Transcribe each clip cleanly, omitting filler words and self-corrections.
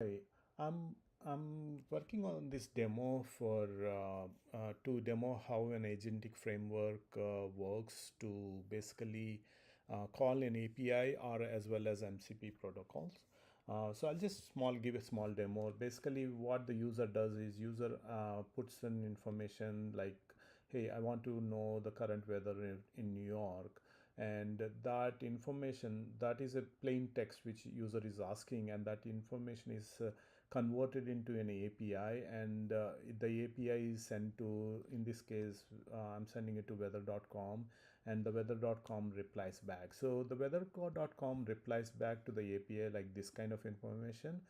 Hi, I'm working on this demo for to demo how an agentic framework works to basically call an API or as well as MCP protocols. So I'll just give a small demo. Basically, what the user does is user puts in information like, hey, I want to know the current weather in New York, and that information, that is a plain text which user is asking, and that information is converted into an API, and the API is sent to, in this case, I'm sending it to weather.com, and the weather.com replies back. So the weather.com replies back to the API like this kind of information,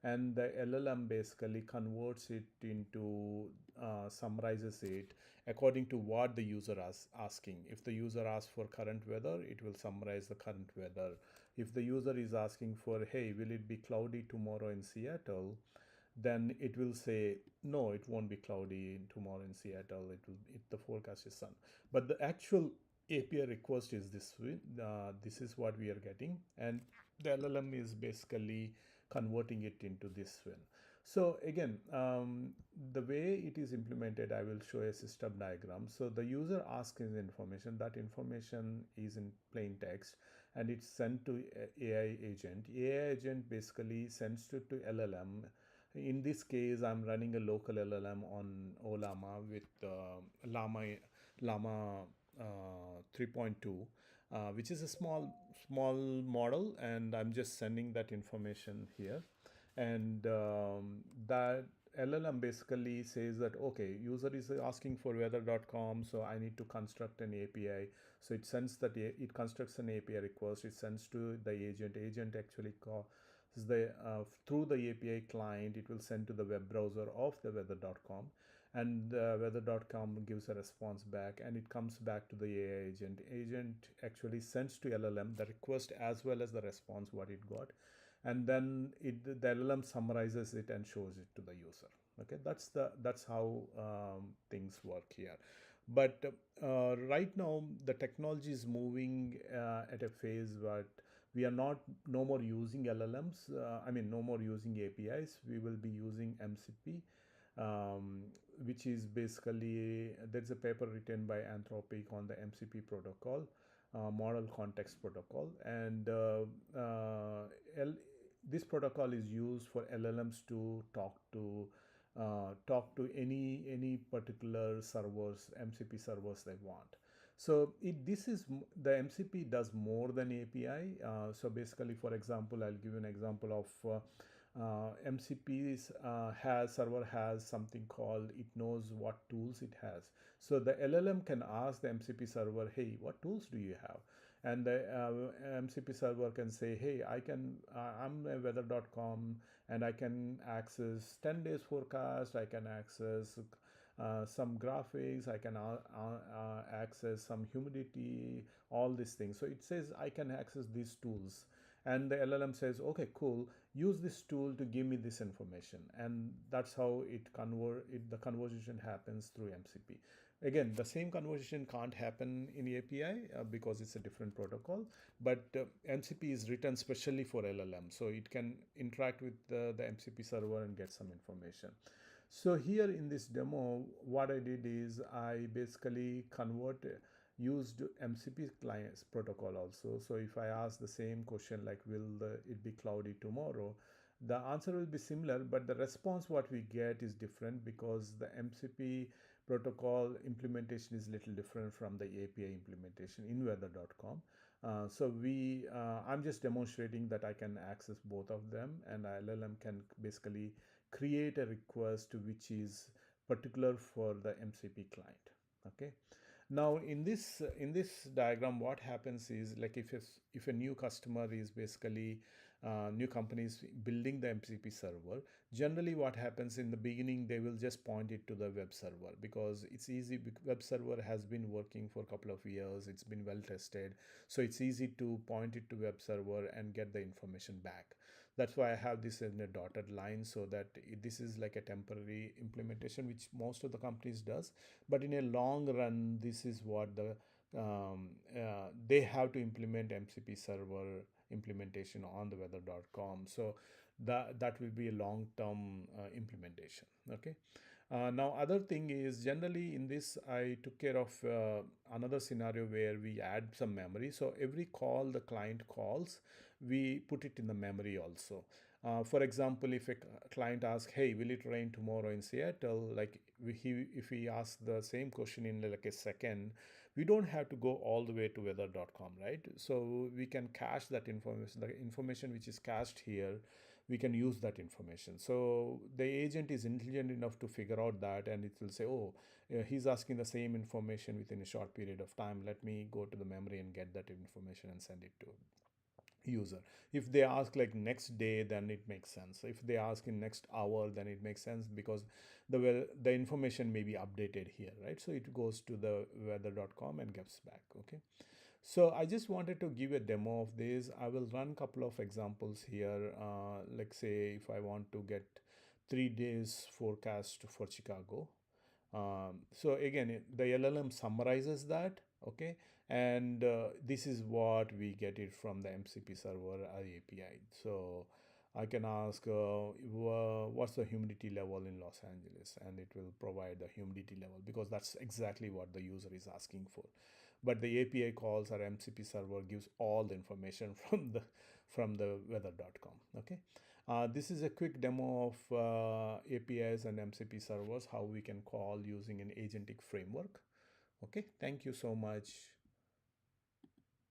and the LLM basically converts it into, summarizes it according to what the user is asking. If the user asks for current weather, it will summarize the current weather. If the user is asking for, hey, will it be cloudy tomorrow in Seattle, then it will say, no, it won't be cloudy tomorrow in Seattle. The forecast is sun. But the actual API request is this way. This is what we are getting, and the LLM is basically converting it into this one. So again, the way it is implemented, I will show a system diagram. So the user asks his information. That information is in plain text, and it's sent to AI agent. AI agent basically sends it to LLM. In this case, I'm running a local LLM on Olama with Llama 3.2, which is a small model, and I'm just sending that information here, and that LLM basically says that, okay, user is asking for weather.com, so I need to construct an API. So it sends that, it constructs an API request, it sends to the agent actually calls the through the API client, it will send to the web browser of the weather.com, and weather.com gives a response back, and it comes back to the AI agent actually sends to LLM the request as well as the response what it got, and then the LLM summarizes it and shows it to the user. Okay, that's how things work here. But right now the technology is moving at a phase where we are not no more using LLMs. I mean, no more using APIs. We will be using MCP, which is basically, there's a paper written by Anthropic on the MCP protocol, model context protocol, and this protocol is used for LLMs to talk to any particular servers, MCP servers they want. So the MCP does more than API. So basically, for example, I'll give you an example of MCP's server has something called, it knows what tools it has. So the LLM can ask the MCP server, hey, what tools do you have? And the MCP server can say, hey, I'm a weather.com, and I can access 10 days forecast, I can access some graphics, I can access some humidity, all these things. So it says I can access these tools, and the LLM says, okay, cool, use this tool to give me this information, and that's how the conversation happens through MCP. Again, the same conversation can't happen in API because it's a different protocol, but MCP is written specially for LLM, so it can interact with the MCP server and get some information. So here in this demo, what I did is I basically used MCP clients protocol also. So if I ask the same question like, it be cloudy tomorrow, the answer will be similar, but the response what we get is different because the MCP protocol implementation is little different from the API implementation in weather.com. I'm just demonstrating that I can access both of them, and LLM can basically create a request which is particular for the MCP client. Okay. Now in this diagram, what happens is, like, if a new customer is basically new company is building the MCP server, generally what happens in the beginning, they will just point it to the web server because it's easy. Web server has been working for a couple of years, it's been well tested, so it's easy to point it to web server and get the information back. That's why I have this in a dotted line, so that this is like a temporary implementation which most of the companies does, but in a long run, this is what they have to implement MCP server implementation on the weather.com. So that will be a long-term implementation. Okay. Now, other thing is generally in this, I took care of another scenario where we add some memory. So every call the client calls, we put it in the memory also. For example, if a client asks, "Hey, will it rain tomorrow in Seattle?" Like if we ask the same question in like a second, we don't have to go all the way to weather.com, right? So we can cache that information, the information which is cached here, we can use that information. So the agent is intelligent enough to figure out that, and it will say, oh, he's asking the same information within a short period of time. Let me go to the memory and get that information and send it to user. If they ask like next day, then it makes sense. If they ask in next hour, then it makes sense because the information may be updated here, right? So it goes to the weather.com and gets back. Okay. So I just wanted to give a demo of this. I will run a couple of examples here. Like say if I want to get 3 days forecast for Chicago. So again, the LLM summarizes that, okay? And this is what we get it from the MCP server API. So I can ask, what's the humidity level in Los Angeles? And it will provide the humidity level because that's exactly what the user is asking for. But the API calls or MCP server gives all the information from the weather.com. Okay. This is a quick demo of APIs and MCP servers, how we can call using an agentic framework. Okay, thank you so much.